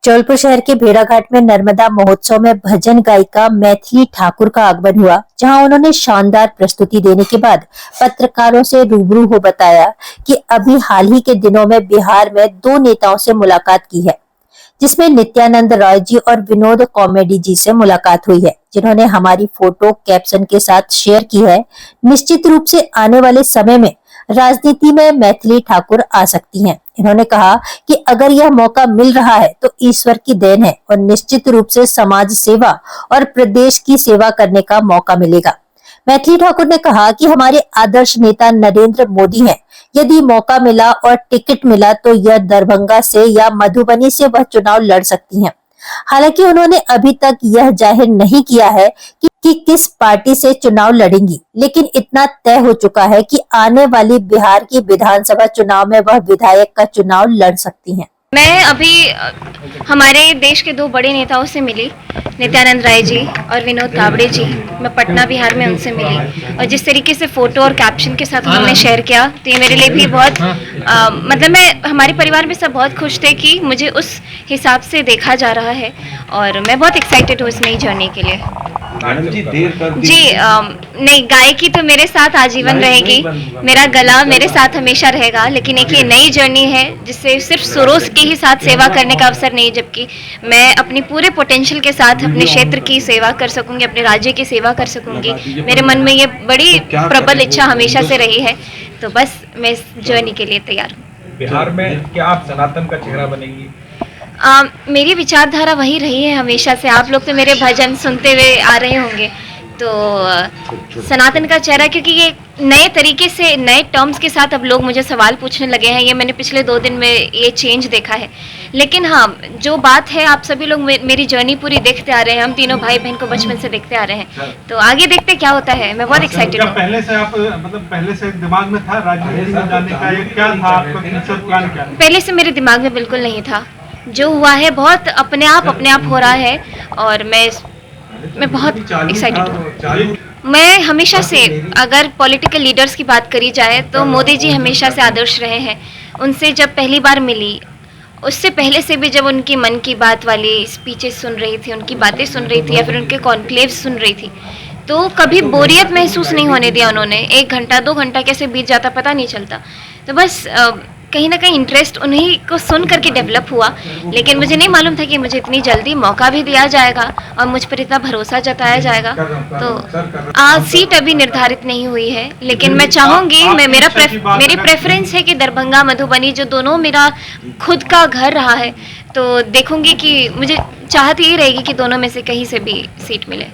जौलपुर शहर के भेड़ाघाट में नर्मदा महोत्सव में भजन गायिका मैथिली ठाकुर का आगमन हुआ, जहां उन्होंने शानदार प्रस्तुति देने के बाद पत्रकारों से रूबरू हो बताया कि अभी हाल ही के दिनों में बिहार में दो नेताओं से मुलाकात की है, जिसमें नित्यानंद राय जी और विनोद कॉमेडी जी से मुलाकात हुई है, जिन्होंने हमारी फोटो कैप्शन के साथ शेयर की है। निश्चित रूप से आने वाले समय में राजनीति में मैथिली ठाकुर आ सकती हैं। इन्होंने कहा कि अगर यह मौका मिल रहा है तो ईश्वर की देन है और निश्चित रूप से समाज सेवा और प्रदेश की सेवा करने का मौका मिलेगा। मैथिली ठाकुर ने कहा कि हमारे आदर्श नेता नरेंद्र मोदी हैं। यदि मौका मिला और टिकट मिला तो यह दरभंगा से या मधुबनी से वह चुनाव लड़ सकती हैं। हालांकि उन्होंने अभी तक यह जाहिर नहीं किया है कि किस पार्टी से चुनाव लड़ेंगी, लेकिन इतना तय हो चुका है कि आने वाली बिहार की विधानसभा चुनाव में वह विधायक का चुनाव लड़ सकती हैं। मैं अभी हमारे देश के दो बड़े नेताओं से मिली, नित्यानंद राय जी और विनोद कावड़े जी। मैं पटना बिहार में उनसे मिली और जिस तरीके से फोटो और कैप्शन के साथ उन्होंने शेयर किया तो ये मेरे लिए भी बहुत मतलब मैं हमारे परिवार में सब बहुत खुश थे कि मुझे उस हिसाब से देखा जा रहा है और मैं बहुत एक्साइटेड हूँ इस नई जर्नी के लिए। नहीं, गायकी तो मेरे साथ आजीवन रहेगी, मेरा गला मेरे साथ हमेशा रहेगा, लेकिन एक ये नई जर्नी है जिससे सिर्फ सुरों के ही साथ सेवा करने का अवसर नहीं, जबकि मैं अपने पूरे पोटेंशियल के साथ अपने क्षेत्र की सेवा कर सकूंगी, अपने राज्य की सेवा कर सकूंगी। मेरे मन में ये बड़ी प्रबल इच्छा हमेशा से रही है, तो बस मैं इस जर्नी के लिए तैयार हूँ। बिहार में क्या आप सनातन का चेहरा बनेंगी? मेरी विचारधारा वही रही है हमेशा से। आप लोग तो मेरे भजन सुनते हुए आ रहे होंगे, तो सनातन का चेहरा, क्योंकि ये नए तरीके से नए टर्म्स के साथ अब लोग मुझे सवाल पूछने लगे हैं। ये मैंने पिछले 2 दिन में ये चेंज देखा है। लेकिन हाँ, जो बात है, आप सभी लोग मेरी जर्नी पूरी देखते आ रहे हैं। हम तीनों भाई बहन को बचपन से देखते आ रहे हैं, तो आगे देखते क्या होता है। मैं बहुत एक्साइटेड हूँ। पहले से आप पहले से दिमाग में था राजनीति में जाने का, ये क्या था आपका फ्यूचर प्लान? क्या पहले से मेरे दिमाग में बिल्कुल नहीं था। जो हुआ है बहुत अपने आप हो रहा है और मैं बहुत एक्साइटेड हूँ। मैं हमेशा से, अगर पॉलिटिकल लीडर्स की बात करी जाए तो मोदी जी हमेशा से आदर्श रहे हैं। उनसे जब पहली बार मिली, उससे पहले से भी जब उनकी मन की बात वाली स्पीचेस सुन रही थी, उनकी बातें सुन रही थी या फिर उनके कॉन्क्लेव सुन रही थी, तो कभी बोरियत महसूस नहीं होने दिया उन्होंने। 1 घंटा 2 घंटा कैसे बीत जाता पता नहीं चलता। तो बस कहीं ना कहीं इंटरेस्ट उन्हीं को सुन करके डेवलप हुआ, लेकिन मुझे नहीं मालूम था कि मुझे इतनी जल्दी मौका भी दिया जाएगा और मुझ पर इतना भरोसा जताया जाएगा। तो सीट अभी निर्धारित नहीं हुई है, लेकिन मैं चाहूँगी, मेरी प्रेफरेंस है कि दरभंगा मधुबनी, जो दोनों मेरा खुद का घर रहा है, तो देखूंगी कि मुझे चाहत यही रहेगी कि दोनों में से कहीं से भी सीट मिले।